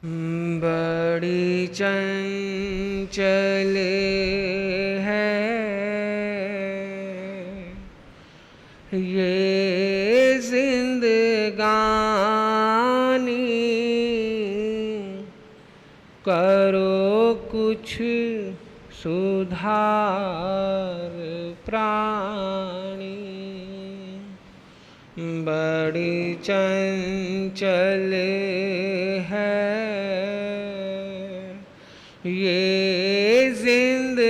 बड़ी चंचल है ये जिंदगानी, करो कुछ सुधार प्राणी। बड़ी चंचल है ये जिंदगानी,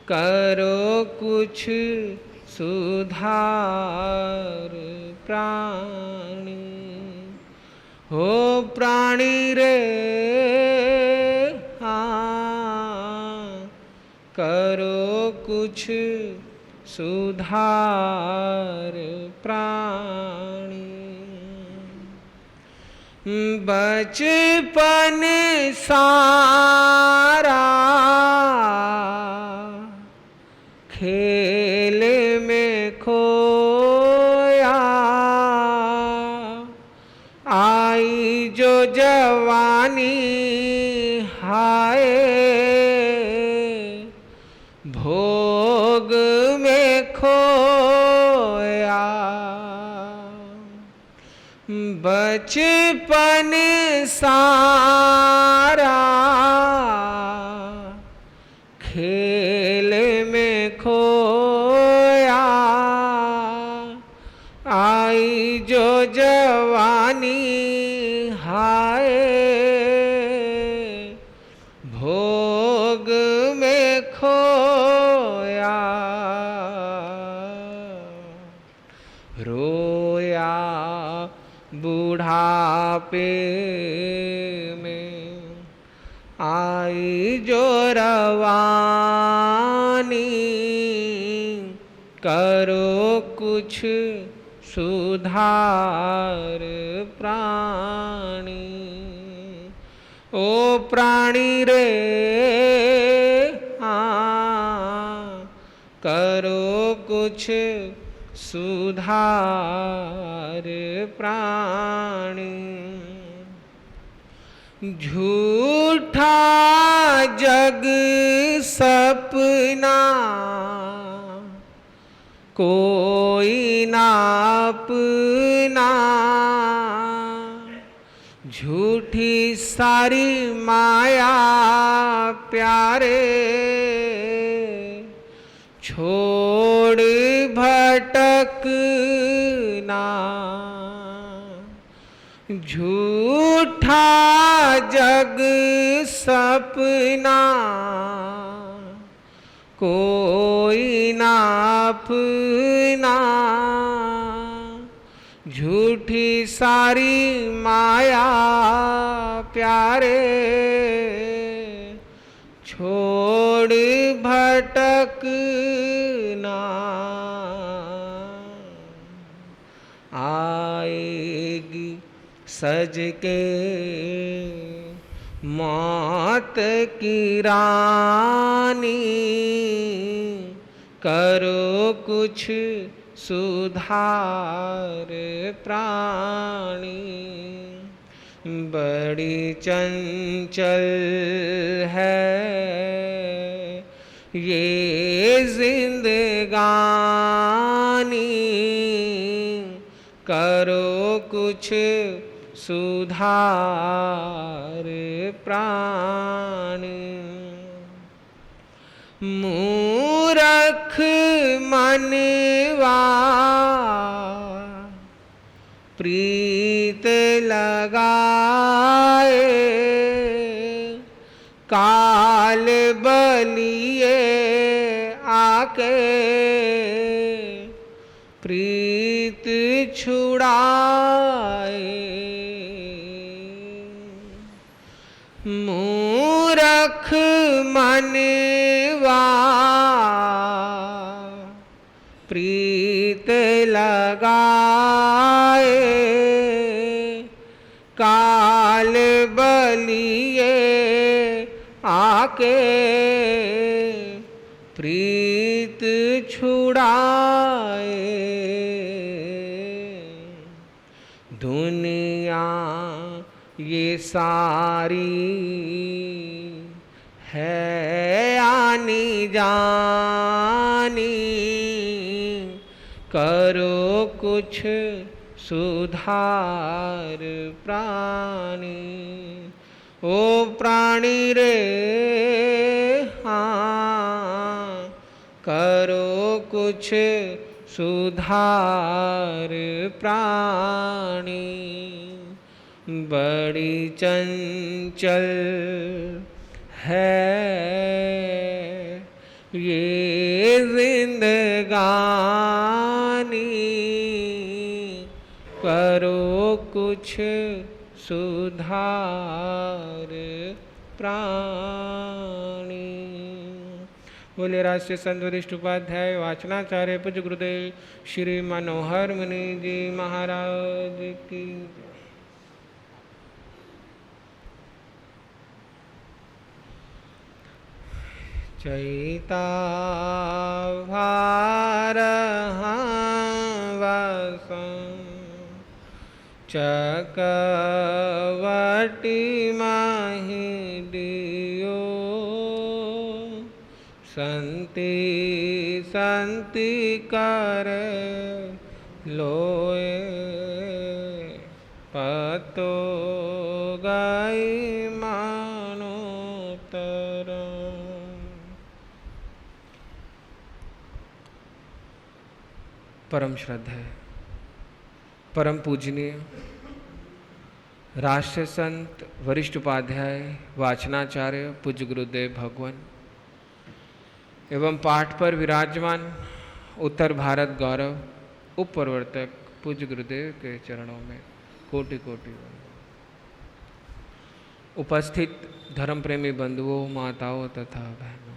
करो कुछ सुधार प्राणी। हो प्राणी रे हाँ, करो कुछ सुधार प्राणी। बचपन सारा खेल में खोया, आई जो जवानी हाय भोग में खोया। बचपन सारा खेल में खोया, आई जो जवानी हाय भोग में खोया। रोया बूढ़ापे में आई जो रवानी, करो कुछ सुधार प्राणी। ओ प्राणी रे हाँ, करो कुछ सुधार प्राणी। झूठा जग सपना कोई ना अपना, झूठी सारी माया प्यारे छोड़ भटकना। झूठा जग सपना कोई ना अपना, झूठी सारी माया प्यारे छोड़ भटकना। आएगी सज के मौत की रानी, करो कुछ सुधार प्राणी। बड़ी चंचल है ये जिंदगानी, करो कुछ सुधार प्राणी। मूरख मनवा प्रीत लगाए, काल बलिए आके प्रीत छुड़ाए। मूरख मनवा प्रीत लगाए, काल बलिए आके प्रीत छुड़ाए। सारी है आनी जानी, करो कुछ सुधार प्राणी। ओ प्राणी रे हाँ, करो कुछ सुधार प्राणी। बड़ी चंचल है ये जिंदगानी, करो कुछ सुधार प्राणी। बोले राष्ट्रीय संत वरिष्ठ उपाध्याय वाचनाचार्य पूज्य गुरुदेव श्री मनोहर मुनि जी महाराज की। चैता भारहावसं चकवटी माहि दियो, संति संति कर लोए, पतो गई मानो तरम। परम श्रद्धेय परम पूजनीय राष्ट्रीय संत वरिष्ठ उपाध्याय वाचनाचार्य पूज्य गुरुदेव भगवान एवं पाठ पर विराजमान उत्तर भारत गौरव उप प्रवर्तक पूज्य गुरुदेव के चरणों में कोटि कोटि उपस्थित धर्म प्रेमी बंधुओं, माताओं तथा बहनों,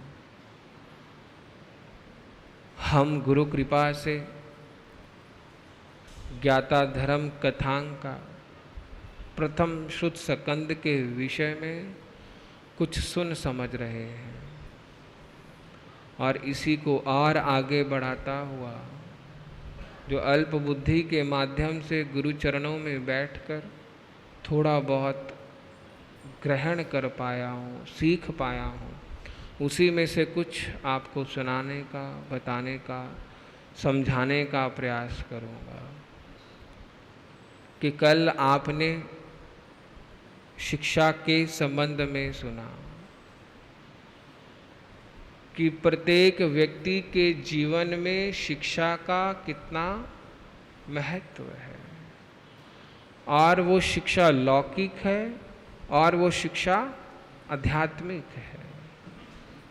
हम गुरु कृपा से ज्ञाता धर्म कथांग का प्रथम शुद्ध स्कंद के विषय में कुछ सुन समझ रहे हैं और इसी को और आगे बढ़ाता हुआ जो अल्प बुद्धि के माध्यम से गुरु चरणों में बैठकर थोड़ा बहुत ग्रहण कर पाया हूँ, सीख पाया हूँ, उसी में से कुछ आपको सुनाने का, बताने का, समझाने का प्रयास करूँगा। कि कल आपने शिक्षा के संबंध में सुना कि प्रत्येक व्यक्ति के जीवन में शिक्षा का कितना महत्व है, और वो शिक्षा लौकिक है और वो शिक्षा आध्यात्मिक है।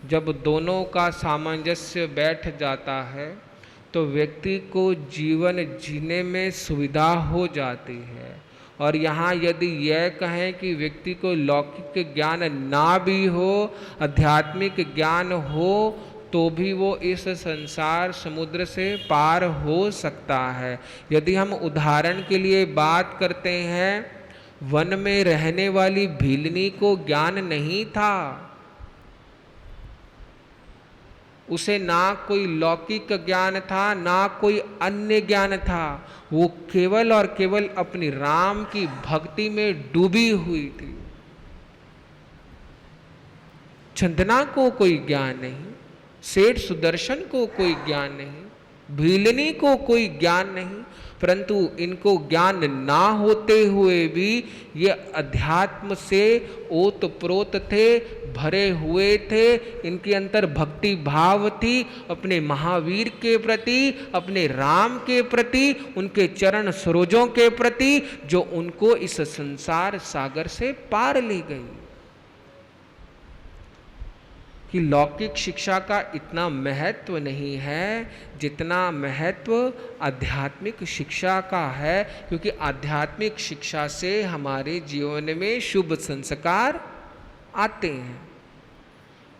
जब दोनों का सामंजस्य बैठ जाता है तो व्यक्ति को जीवन जीने में सुविधा हो जाती है। और यहाँ यदि यह कहें कि व्यक्ति को लौकिक ज्ञान ना भी हो, आध्यात्मिक ज्ञान हो, तो भी वो इस संसार समुद्र से पार हो सकता है। यदि हम उदाहरण के लिए बात करते हैं, वन में रहने वाली भीलनी को ज्ञान नहीं था, उसे ना कोई लौकिक ज्ञान था ना कोई अन्य ज्ञान था, वो केवल और केवल अपनी राम की भक्ति में डूबी हुई थी। चंदना को कोई ज्ञान नहीं, सेठ सुदर्शन को कोई ज्ञान नहीं, भीलनी को कोई ज्ञान नहीं, परंतु इनको ज्ञान ना होते हुए भी ये अध्यात्म से ओतप्रोत थे, भरे हुए थे। इनके अंतर भक्ति भाव थी अपने महावीर के प्रति, अपने राम के प्रति, उनके चरण सरोजों के प्रति, जो उनको इस संसार सागर से पार ले गई। कि लौकिक शिक्षा का इतना महत्व नहीं है जितना महत्व आध्यात्मिक शिक्षा का है, क्योंकि आध्यात्मिक शिक्षा से हमारे जीवन में शुभ संस्कार आते हैं।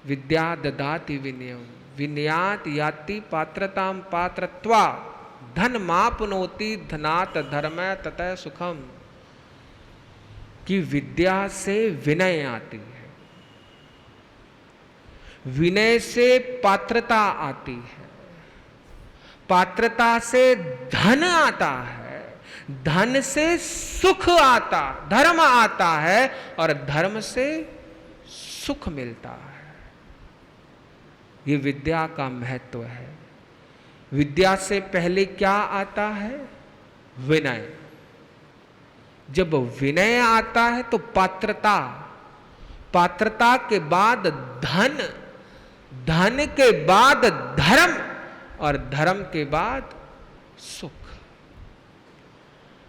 विद्या ददाति विनयम विनयात याति पात्रताम पात्रत्वा धन मापनोति धनात धर्म ततः सुखम। कि विद्या से विनय आती है, विनय से पात्रता आती है, पात्रता से धन आता है, धन से सुख आता, धर्म आता है और धर्म से सुख मिलता है। ये विद्या का महत्व है। विद्या से पहले क्या आता है? विनय। जब विनय आता है तो पात्रता, पात्रता के बाद धन, धन के बाद धर्म और धर्म के बाद सुख।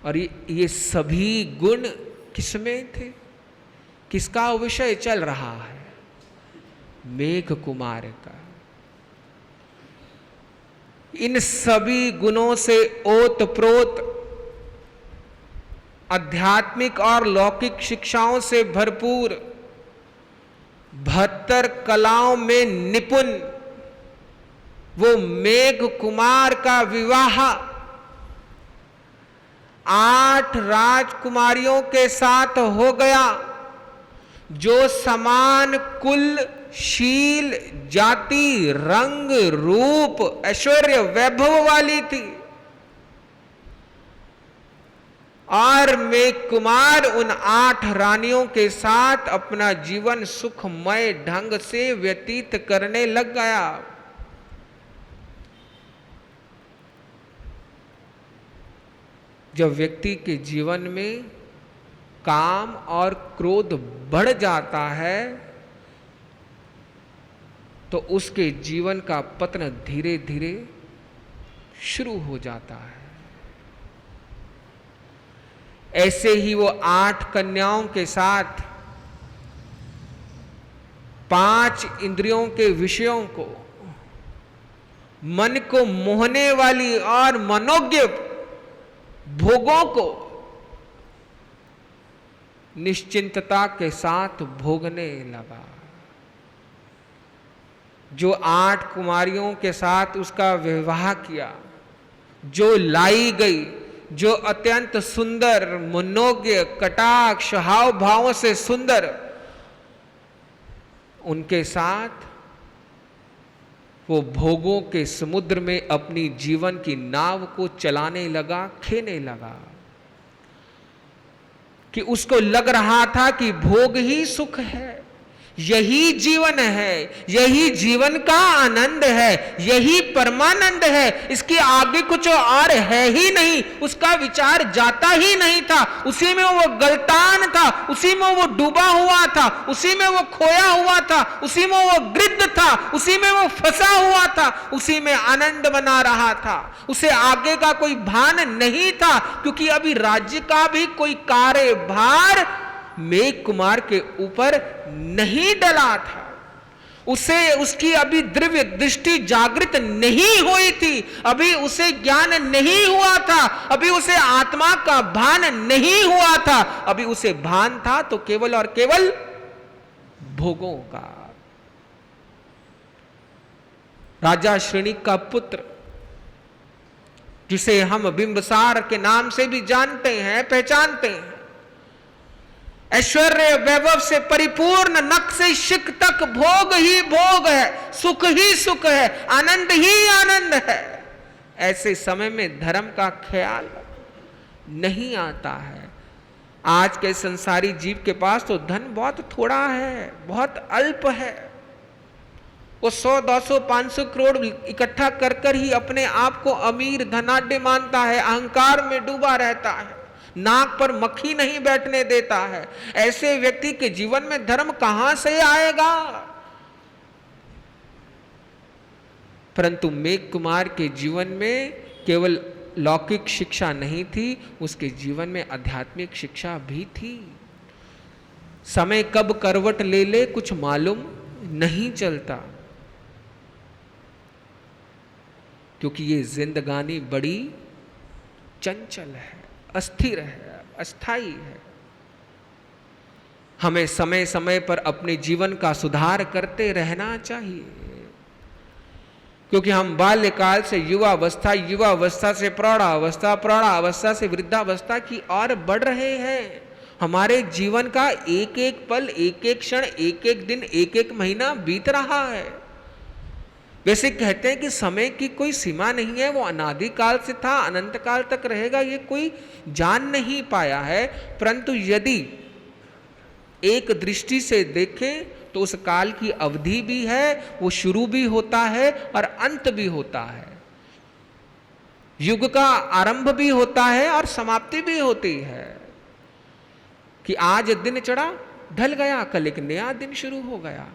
और ये सभी गुण किसमें थे? किसका विषय चल रहा है? मेघ कुमार का। इन सभी गुणों से ओतप्रोत आध्यात्मिक और लौकिक शिक्षाओं से भरपूर 72 कलाओं में निपुण वो मेघ कुमार का विवाह 8 राजकुमारियों के साथ हो गया, जो समान कुल, शील, जाति, रंग, रूप, ऐश्वर्य, वैभव वाली थी। और मेघ कुमार उन 8 रानियों के साथ अपना जीवन सुखमय ढंग से व्यतीत करने लग गया। जब व्यक्ति के जीवन में काम और क्रोध बढ़ जाता है तो उसके जीवन का पतन धीरे धीरे शुरू हो जाता है। ऐसे ही वो 8 कन्याओं के साथ 5 इंद्रियों के विषयों को, मन को मोहने वाली और मनोज्ञ भोगों को निश्चिंतता के साथ भोगने लगा। जो 8 कुमारियों के साथ उसका विवाह किया, जो लाई गई, जो अत्यंत सुंदर, मनोज्ञ, कटाक्ष, हाव भावों से सुंदर, उनके साथ वो भोगों के समुद्र में अपनी जीवन की नाव को चलाने लगा, खेने लगा। कि उसको लग रहा था कि भोग ही सुख है, यही जीवन है, यही जीवन का आनंद है, यही परमानंद है, इसके आगे कुछ और है ही नहीं। उसका विचार जाता ही नहीं था, उसी में वो गलतान था, उसी में वो डूबा हुआ था, उसी में वो खोया हुआ था, उसी में वो गिरद था, उसी में वो फंसा हुआ था, उसी में आनंद बना रहा था। उसे आगे का कोई भान नहीं था, क्योंकि अभी राज्य का भी कोई कार्यभार मेघ कुमार के ऊपर नहीं डला था। उसे उसकी अभी दिव्य दृष्टि जागृत नहीं हुई थी, अभी उसे ज्ञान नहीं हुआ था, अभी उसे आत्मा का भान नहीं हुआ था, अभी उसे भान था तो केवल और केवल भोगों का। राजा श्रेणिक का पुत्र, जिसे हम बिंबसार के नाम से भी जानते हैं, पहचानते हैं, ऐश्वर्य वैभव से परिपूर्ण, नख से शिख तक भोग ही भोग है, सुख ही सुख है, आनंद ही आनंद है। ऐसे समय में धर्म का ख्याल नहीं आता है। आज के संसारी जीव के पास तो धन बहुत थोड़ा है, बहुत अल्प है। वो 100, 200, 500 करोड़ इकट्ठा कर कर ही अपने आप को अमीर, धनाढ्य मानता है, अहंकार में डूबा रहता है, नाक पर मक्खी नहीं बैठने देता है। ऐसे व्यक्ति के जीवन में धर्म कहां से आएगा? परंतु मेघ कुमार के जीवन में केवल लौकिक शिक्षा नहीं थी, उसके जीवन में आध्यात्मिक शिक्षा भी थी। समय कब करवट ले ले कुछ मालूम नहीं चलता, क्योंकि ये जिंदगानी बड़ी चंचल है, अस्थिर है, अस्थाई है। हमें समय समय पर अपने जीवन का सुधार करते रहना चाहिए, क्योंकि हम बाल्यकाल से युवावस्था, युवावस्था से प्रौढ़ावस्था, प्रौढ़ावस्था से वृद्धावस्था की ओर बढ़ रहे हैं। हमारे जीवन का एक एक पल, एक एक क्षण, एक एक दिन, एक एक महीना बीत रहा है। वैसे कहते हैं कि समय की कोई सीमा नहीं है, वो अनादि काल से था, अनंत काल तक रहेगा, ये कोई जान नहीं पाया है। परंतु यदि एक दृष्टि से देखें तो उस काल की अवधि भी है, वो शुरू भी होता है और अंत भी होता है। युग का आरंभ भी होता है और समाप्ति भी होती है, कि आज दिन चढ़ा ढल गया, कल एक नया दिन शुरू हो गया।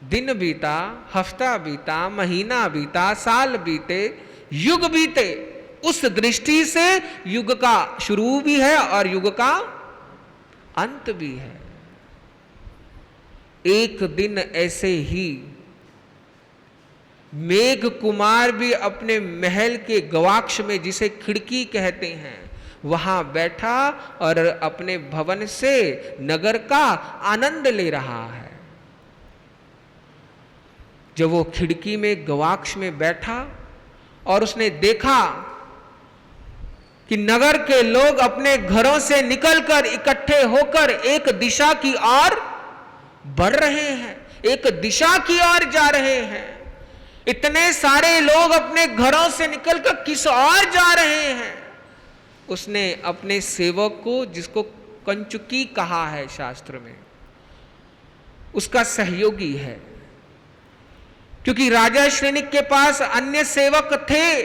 दिन बीता, हफ्ता बीता, महीना बीता, साल बीते, युग बीते। उस दृष्टि से युग का शुरू भी है और युग का अंत भी है। एक दिन ऐसे ही मेघ कुमार भी अपने महल के गवाक्ष में, जिसे खिड़की कहते हैं, वहां बैठा और अपने भवन से नगर का आनंद ले रहा है। जब वो खिड़की में गवाक्ष में बैठा और उसने देखा कि नगर के लोग अपने घरों से निकलकर इकट्ठे होकर एक दिशा की ओर बढ़ रहे हैं, एक दिशा की ओर जा रहे हैं। इतने सारे लोग अपने घरों से निकलकर किस ओर जा रहे हैं? उसने अपने सेवक को, जिसको कंचुकी कहा है शास्त्र में, उसका सहयोगी है, क्योंकि राजा श्रेणिक के पास अन्य सेवक थे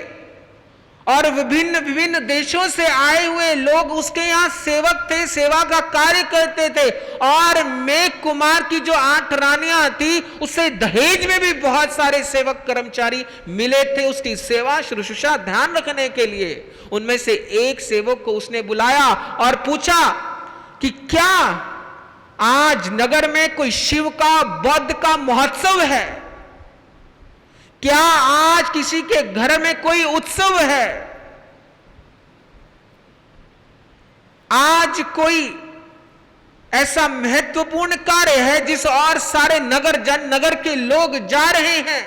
और विभिन्न विभिन्न देशों से आए हुए लोग उसके यहां सेवक थे, सेवा का कार्य करते थे। और मेघ कुमार की जो 8 रानियां थी, उससे दहेज में भी बहुत सारे सेवक कर्मचारी मिले थे उसकी सेवा शुश्रूषा ध्यान रखने के लिए। उनमें से एक सेवक को उसने बुलाया और पूछा कि क्या आज नगर में कोई शिव का, बौद्ध का महोत्सव है? क्या आज किसी के घर में कोई उत्सव है? आज कोई ऐसा महत्वपूर्ण कार्य है जिस और सारे नगर जन, नगर के लोग जा रहे हैं?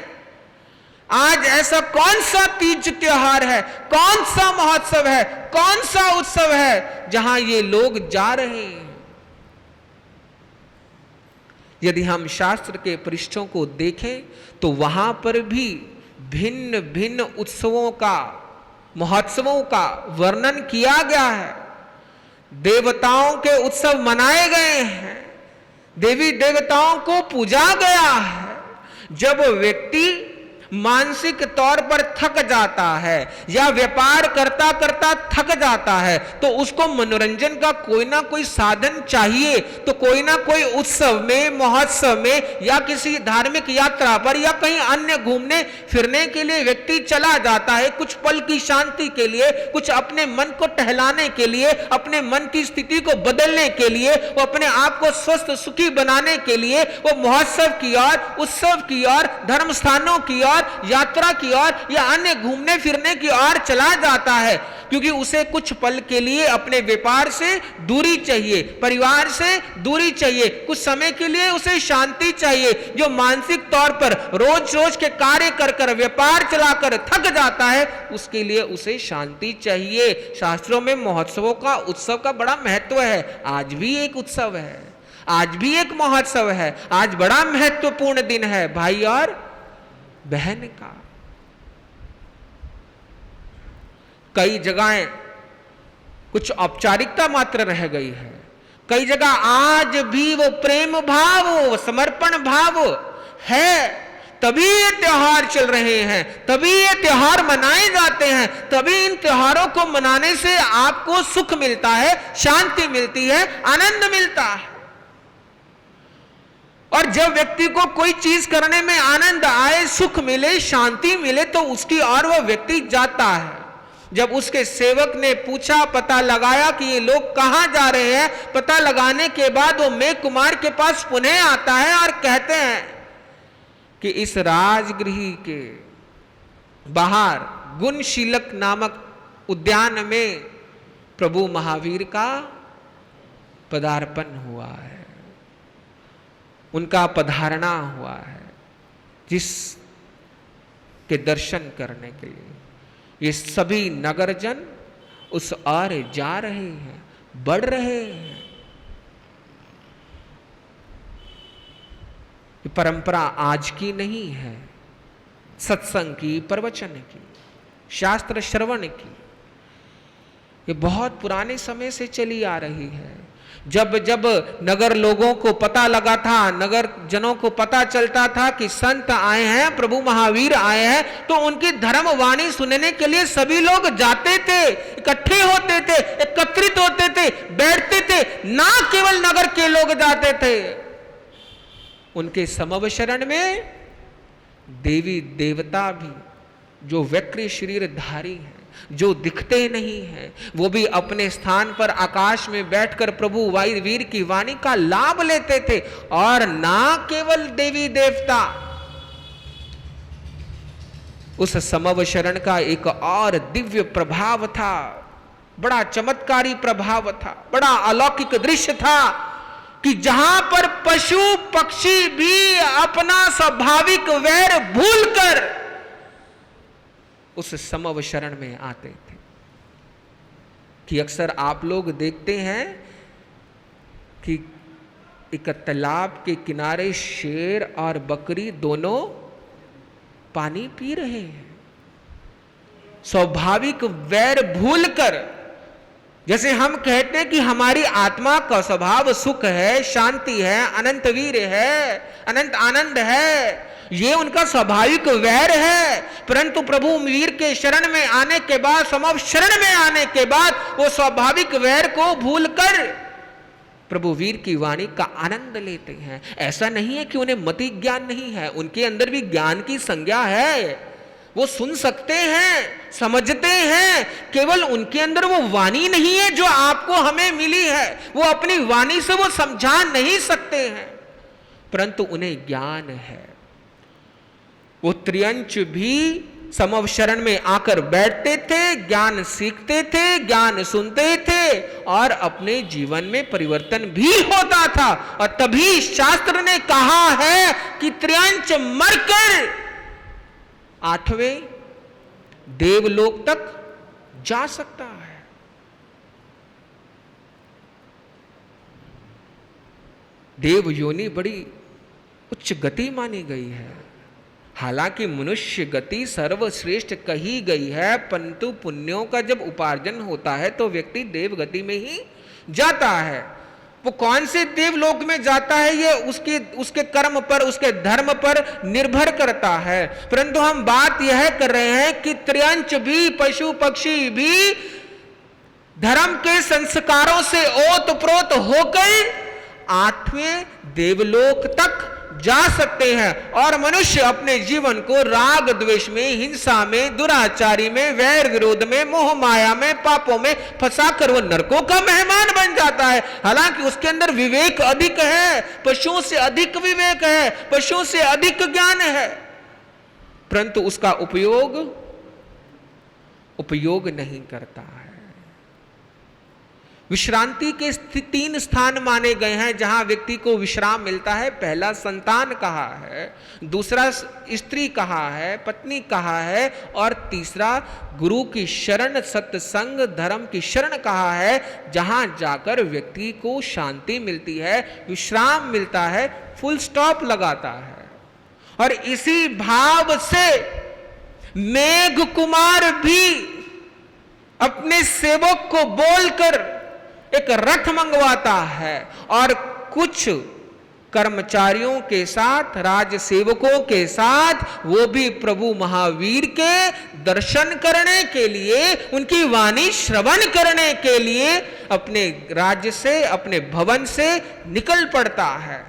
आज ऐसा कौन सा तीज त्योहार है, कौन सा महोत्सव है, कौन सा उत्सव है जहां ये लोग जा रहे हैं? यदि हम शास्त्र के पृष्ठों को देखें तो वहां पर भी भिन्न भिन्न उत्सवों का, महोत्सवों का वर्णन किया गया है। देवताओं के उत्सव मनाए गए हैं, देवी देवताओं को पूजा गया है। जब व्यक्ति मानसिक तौर पर थक जाता है या व्यापार करता करता थक जाता है तो उसको मनोरंजन का कोई ना कोई साधन चाहिए। तो कोई ना कोई उत्सव में, महोत्सव में या किसी धार्मिक यात्रा पर या कहीं अन्य घूमने फिरने के लिए व्यक्ति चला जाता है, कुछ पल की शांति के लिए, कुछ अपने मन को टहलाने के लिए, अपने मन की स्थिति को बदलने के लिए, वो अपने आप को स्वस्थ सुखी बनाने के लिए वो महोत्सव की ओर, उत्सव की ओर, धर्म स्थानों की ओर, यात्रा की ओर या अन्य घूमने फिरने की ओर चला जाता है, क्योंकि उसे कुछ पल के लिए अपने व्यापार से दूरी चाहिए, परिवार से दूरी चाहिए, कुछ समय के लिए उसे शांति चाहिए। जो मानसिक तौर पर रोज रोज के कार्य कर कर, व्यापार चलाकर थक जाता है, उसके लिए उसे शांति चाहिए। शास्त्रों में महोत्सवों का, उत्सव का बड़ा महत्व है। आज भी एक उत्सव है, आज भी एक महोत्सव है, आज बड़ा महत्वपूर्ण दिन है भाई और बहन का। कई जगहें कुछ औपचारिकता मात्र रह गई है, कई जगह आज भी वो प्रेम भाव, वो समर्पण भाव है, तभी ये त्योहार चल रहे हैं, तभी ये त्योहार मनाए जाते हैं, तभी इन त्योहारों को मनाने से आपको सुख मिलता है, शांति मिलती है, आनंद मिलता है। और जब व्यक्ति को कोई चीज करने में आनंद आए, सुख मिले, शांति मिले, तो उसकी ओर वह व्यक्ति जाता है। जब उसके सेवक ने पूछा, पता लगाया कि ये लोग कहां जा रहे हैं, पता लगाने के बाद वो मेघ कुमार के पास पुनः आता है और कहते हैं कि इस राजगृह के बाहर गुणशीलक नामक उद्यान में प्रभु महावीर का पदार्पण हुआ है, उनका पधारना हुआ है, जिस के दर्शन करने के लिए ये सभी नगरजन उस ओर जा रहे हैं, बढ़ रहे हैं। ये परंपरा आज की नहीं है, सत्संग की, प्रवचन की, शास्त्र श्रवण की, ये बहुत पुराने समय से चली आ रही है। जब जब नगर लोगों को पता लगा था, नगर जनों को पता चलता था कि संत आए हैं, प्रभु महावीर आए हैं, तो उनकी धर्म वाणी सुनने के लिए सभी लोग जाते थे, इकट्ठे होते थे, एकत्रित होते थे, बैठते थे। ना केवल नगर के लोग जाते थे, उनके समव शरण में देवी देवता भी, जो वक्र शरीरधारी हैं, जो दिखते नहीं हैं, वो भी अपने स्थान पर आकाश में बैठकर प्रभु वायुवीर की वाणी का लाभ लेते थे। और ना केवल देवी देवता, उस समव शरण का एक और दिव्य प्रभाव था, बड़ा चमत्कारी प्रभाव था, बड़ा अलौकिक दृश्य था कि जहां पर पशु पक्षी भी अपना स्वाभाविक वैर भूलकर उस समव शरण में आते थे। कि अक्सर आप लोग देखते हैं कि एक तालाब के किनारे शेर और बकरी दोनों पानी पी रहे हैं, स्वाभाविक वैर भूलकर। जैसे हम कहते हैं कि हमारी आत्मा का स्वभाव सुख है, शांति है, अनंत वीर है, अनंत आनंद है, ये उनका स्वाभाविक वैर है। परंतु प्रभु वीर के शरण में आने के बाद, समव शरण में आने के बाद, वो स्वाभाविक वैर को भूलकर प्रभु वीर की वाणी का आनंद लेते हैं। ऐसा नहीं है कि उन्हें मति ज्ञान नहीं है, उनके अंदर भी ज्ञान की संज्ञा है, वो सुन सकते हैं, समझते हैं, केवल उनके अंदर वो वाणी नहीं है जो आपको हमें मिली है। वो अपनी वाणी से वो समझा नहीं सकते हैं, परंतु उन्हें ज्ञान है। वो त्रियंच भी समव शरण में आकर बैठते थे, ज्ञान सीखते थे, ज्ञान सुनते थे और अपने जीवन में परिवर्तन भी होता था। और तभी शास्त्र ने कहा है कि त्रियंच मरकर 8वें देवलोक तक जा सकता है। देव योनि बड़ी उच्च गति मानी गई है। हालांकि मनुष्य गति सर्वश्रेष्ठ कही गई है, परंतु पुण्यों का जब उपार्जन होता है तो व्यक्ति देव गति में ही जाता है। वो कौन से देवलोक में जाता है ये उसके कर्म पर, उसके धर्म पर निर्भर करता है। परंतु हम बात यह कर रहे हैं कि त्रियंच भी, पशु पक्षी भी धर्म के संस्कारों से ओतप्रोत होकर 8वें देवलोक तक जा सकते हैं। और मनुष्य अपने जीवन को राग द्वेष में, हिंसा में, दुराचारी में, वैर विरोध में, मोह माया में, पापों में फंसाकर वो नरकों का मेहमान बन जाता है। हालांकि उसके अंदर विवेक अधिक है, पशुओं से अधिक विवेक है, पशुओं से अधिक ज्ञान है, परंतु उसका उपयोग नहीं करता है। विश्रांति के 3 स्थान माने गए हैं जहां व्यक्ति को विश्राम मिलता है। पहला संतान कहा है, दूसरा स्त्री कहा है, पत्नी कहा है, और तीसरा गुरु की शरण, सत्संग, धर्म की शरण कहा है, जहां जाकर व्यक्ति को शांति मिलती है, विश्राम मिलता है, फुल स्टॉप लगाता है। और इसी भाव से मेघ कुमार भी अपने सेवक को बोलकर एक रथ मंगवाता है और कुछ कर्मचारियों के साथ, राजसेवकों के साथ वो भी प्रभु महावीर के दर्शन करने के लिए, उनकी वाणी श्रवण करने के लिए अपने राज्य से, अपने भवन से निकल पड़ता है।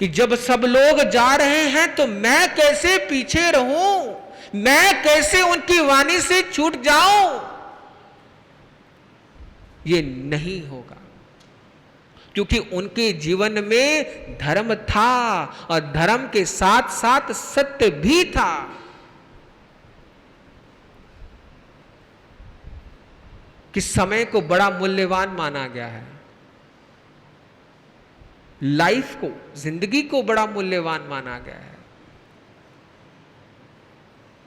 कि जब सब लोग जा रहे हैं तो मैं कैसे पीछे रहूं, मैं कैसे उनकी वाणी से छूट जाऊं? ये नहीं होगा, क्योंकि उनके जीवन में धर्म था और धर्म के साथ साथ सत्य भी था। कि समय को बड़ा मूल्यवान माना गया है, लाइफ को, जिंदगी को बड़ा मूल्यवान माना गया है,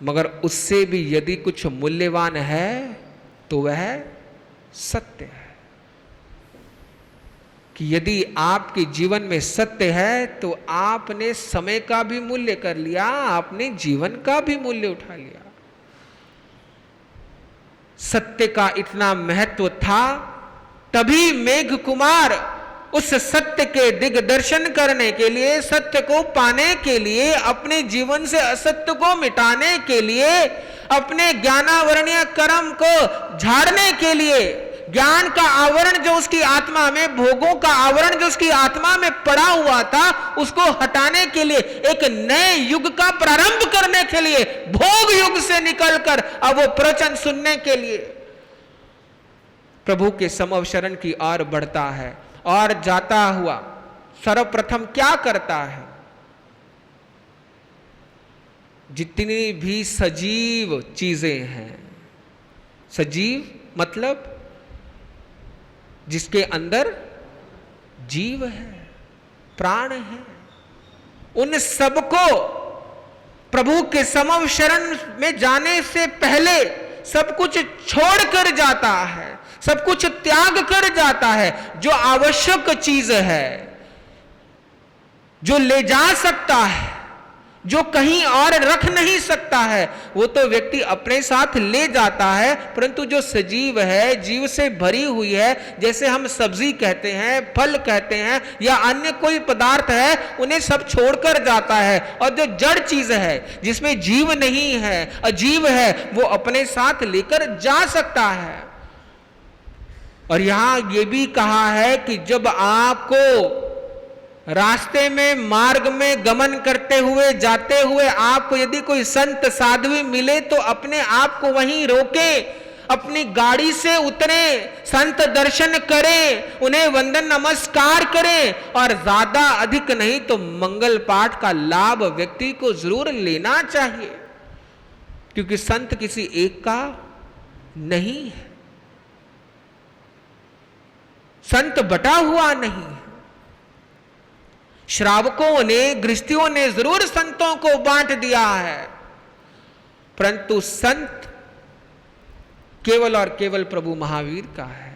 मगर उससे भी यदि कुछ मूल्यवान है तो वह सत्य है। कि यदि आपके जीवन में सत्य है तो आपने समय का भी मूल्य कर लिया, आपने जीवन का भी मूल्य उठा लिया। सत्य का इतना महत्व था, तभी मेघ कुमार उस सत्य के दिग्दर्शन करने के लिए, सत्य को पाने के लिए, अपने जीवन से असत्य को मिटाने के लिए, अपने ज्ञानावरणीय कर्म को झाड़ने के लिए, ज्ञान का आवरण जो उसकी आत्मा में, भोगों का आवरण जो उसकी आत्मा में पड़ा हुआ था, उसको हटाने के लिए, एक नए युग का प्रारंभ करने के लिए, भोग युग से निकलकर अब वो प्रवचन सुनने के लिए प्रभु के समवशरण की ओर बढ़ता है। और जाता हुआ सर्वप्रथम क्या करता है? जितनी भी सजीव चीजें हैं, सजीव मतलब जिसके अंदर जीव है, प्राण है, उन सबको प्रभु के समव शरण में जाने से पहले सब कुछ छोड़कर जाता है, सब कुछ त्याग कर जाता है। जो आवश्यक चीज है, जो ले जा सकता है, जो कहीं और रख नहीं सकता है, वो तो व्यक्ति अपने साथ ले जाता है, परंतु जो सजीव है, जीव से भरी हुई है, जैसे हम सब्जी कहते हैं, फल कहते हैं या अन्य कोई पदार्थ है, उन्हें सब छोड़कर जाता है। और जो जड़ चीज है, जिसमें जीव नहीं है, अजीव है, वो अपने साथ लेकर जा सकता है। और यहां यह भी कहा है कि जब आपको रास्ते में, मार्ग में गमन करते हुए, जाते हुए आपको यदि कोई संत साध्वी मिले तो अपने आप को वहीं रोके, अपनी गाड़ी से उतरे, संत दर्शन करें, उन्हें वंदन नमस्कार करें, और ज्यादा अधिक नहीं तो मंगल पाठ का लाभ व्यक्ति को जरूर लेना चाहिए, क्योंकि संत किसी एक का नहीं है, संत बटा हुआ नहीं है। श्रावकों ने, गृहस्थियों ने जरूर संतों को बांट दिया है, परंतु संत केवल और केवल प्रभु महावीर का है,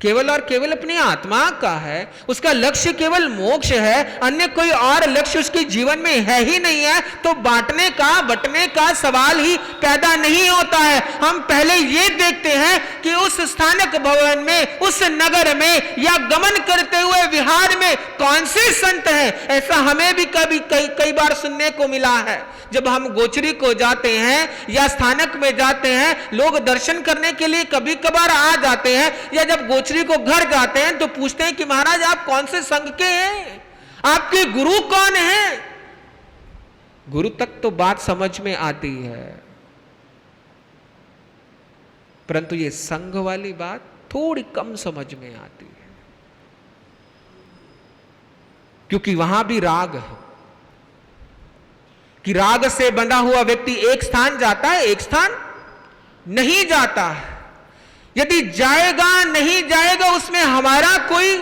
केवल और केवल अपनी आत्मा का है, उसका लक्ष्य केवल मोक्ष है, अन्य कोई और लक्ष्य उसके जीवन में है ही नहीं है, तो बांटने का, बटने का सवाल ही पैदा नहीं होता है। हम पहले ये देखते हैं कि उस स्थानक भवन में, उस नगर में या गमन करते हुए विहार में कौन से संत हैं। ऐसा हमें भी कई बार सुनने को मिला है। जब हम गोचरी को जाते हैं या स्थानक में जाते हैं, लोग दर्शन करने के लिए कभी कभार आ जाते हैं, या जब गोचरी को घर जाते हैं तो पूछते हैं कि महाराज आप कौन से संघ के हैं, आपके गुरु कौन हैं। गुरु तक तो बात समझ में आती है, परंतु ये संघ वाली बात थोड़ी कम समझ में आती है, क्योंकि वहां भी राग है कि राग से बंधा हुआ व्यक्ति एक स्थान जाता है, एक स्थान नहीं जाता है। यदि जाएगा नहीं जाएगा उसमें हमारा कोई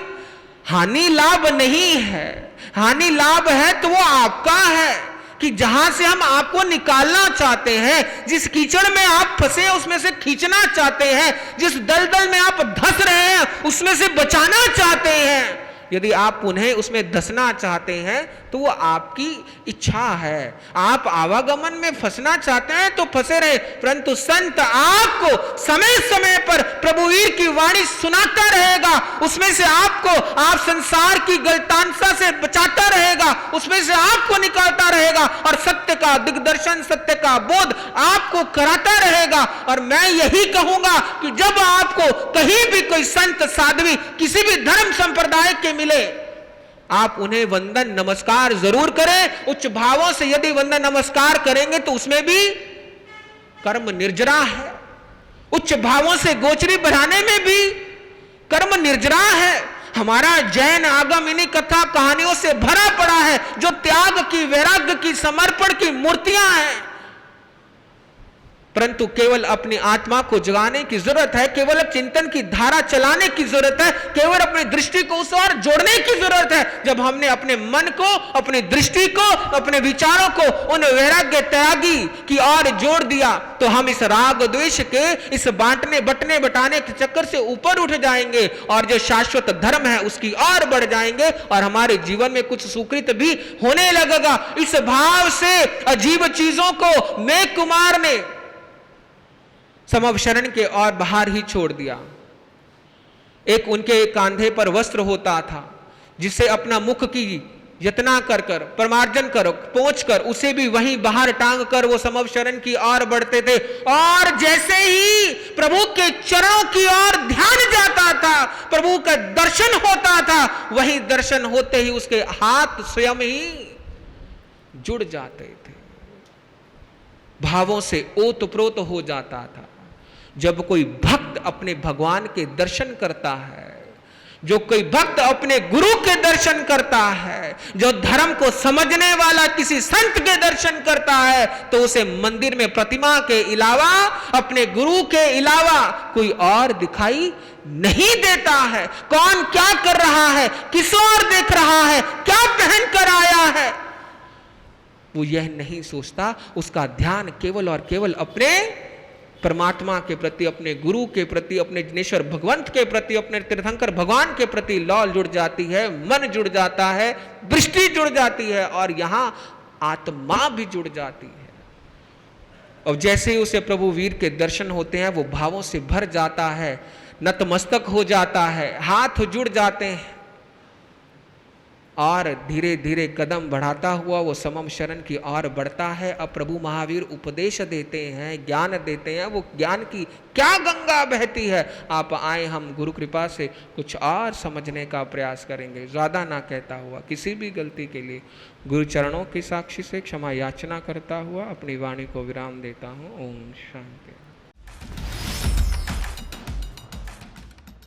हानि लाभ नहीं है। हानि लाभ है तो वो आपका है कि जहां से हम आपको निकालना चाहते हैं, जिस कीचड़ में आप फंसे हैं उसमें से खींचना चाहते हैं, जिस दलदल में आप धंस रहे हैं उसमें से बचाना चाहते हैं। यदि आप उन्हें उसमें धंसना चाहते हैं तो वो आपकी इच्छा है। आप आवागमन में फंसना चाहते हैं तो फंसे रहे, परंतु संत आपको समय समय पर प्रभुवीर की वाणी सुनाता रहेगा, उसमें से आपको, आप संसार की गलतांसा से बचाता रहेगा, उसमें से आपको निकालता रहेगा और सत्य का दिग्दर्शन, सत्य का बोध आपको कराता रहेगा। और मैं यही कहूंगा कि जब आपको कहीं भी कोई संत साध्वी किसी भी धर्म संप्रदाय के मिले, आप उन्हें वंदन नमस्कार जरूर करें। उच्च भावों से यदि वंदन नमस्कार करेंगे तो उसमें भी कर्म निर्जरा है। उच्च भावों से गोचरी बढ़ाने में भी कर्म निर्जरा है। हमारा जैन आगम इन्हीं कथा कहानियों से भरा पड़ा है, जो त्याग की, वैराग्य की, समर्पण की मूर्तियां हैं। परंतु केवल अपनी आत्मा को जगाने की जरूरत है, केवल चिंतन की धारा चलाने की जरूरत है, केवल अपनी दृष्टि को उस ओर जोड़ने की जरूरत है। जब हमने अपने मन को, अपनी दृष्टि को, अपने विचारों को उन वैराग्य त्यागी की ओर जोड़ दिया तो हम इस राग द्वेष के, इस बांटने बटने बटाने के चक्कर से ऊपर उठ जाएंगे और जो शाश्वत धर्म है उसकी ओर बढ़ जाएंगे और हमारे जीवन में कुछ सुकृत भी होने लगेगा। इस भाव से अजीब चीजों को मेघ कुमार ने समवशरण के और बाहर ही छोड़ दिया। एक उनके कांधे पर वस्त्र होता था जिसे अपना मुख की यतना कर कर, परमार्जन कर, पहुंच कर उसे भी वहीं बाहर टांग कर वो समवशरण की ओर बढ़ते थे। और जैसे ही प्रभु के चरणों की ओर ध्यान जाता था, प्रभु का दर्शन होता था, वही दर्शन होते ही उसके हाथ स्वयं ही जुड़ जाते थे, भावों से ओतप्रोत हो जाता था। जब कोई भक्त अपने भगवान के दर्शन करता है, जो कोई भक्त अपने गुरु के दर्शन करता है, जो धर्म को समझने वाला किसी संत के दर्शन करता है, तो उसे मंदिर में प्रतिमा के अलावा, अपने गुरु के अलावा कोई और दिखाई नहीं देता है। कौन क्या कर रहा है, किस ओर देख रहा है, क्या पहन कर आया है, वो यह नहीं सोचता। उसका ध्यान केवल और केवल अपने परमात्मा के प्रति, अपने गुरु के प्रति, अपने जिनेश्वर भगवंत के प्रति, अपने तीर्थंकर भगवान के प्रति लौल जुड़ जाती है, मन जुड़ जाता है, दृष्टि जुड़ जाती है और यहां आत्मा भी जुड़ जाती है। और जैसे ही उसे प्रभु वीर के दर्शन होते हैं वो भावों से भर जाता है, नतमस्तक हो जाता है, हाथ जुड़ जाते हैं और धीरे धीरे कदम बढ़ाता हुआ वो समम शरण की ओर बढ़ता है। अब प्रभु महावीर उपदेश देते हैं, ज्ञान देते हैं। वो ज्ञान की क्या गंगा बहती है। आप आए, हम गुरु कृपा से कुछ और समझने का प्रयास करेंगे। ज़्यादा ना कहता हुआ, किसी भी गलती के लिए गुरु चरणों की साक्षी से क्षमा याचना करता हुआ अपनी वाणी को विराम देता हूँ। ओम शांति।